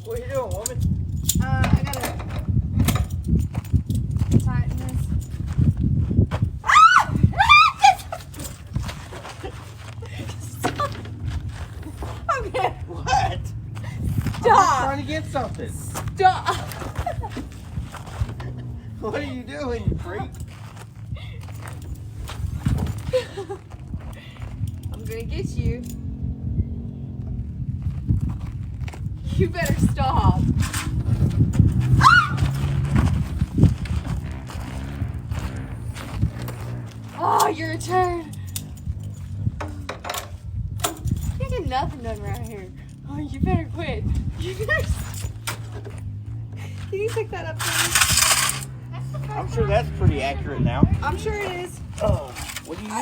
What are you doing, woman? I gotta tighten this. Stop. Okay. What? Stop. I'm trying to get something. Stop. What are you doing, you freak? I'm gonna get you. You better stop. Oh, you're a turd. You get nothing done right here. Oh, you better quit. You better. Can you pick that up, please? I'm sure that's pretty accurate now. I'm sure it is. Oh, what do you use?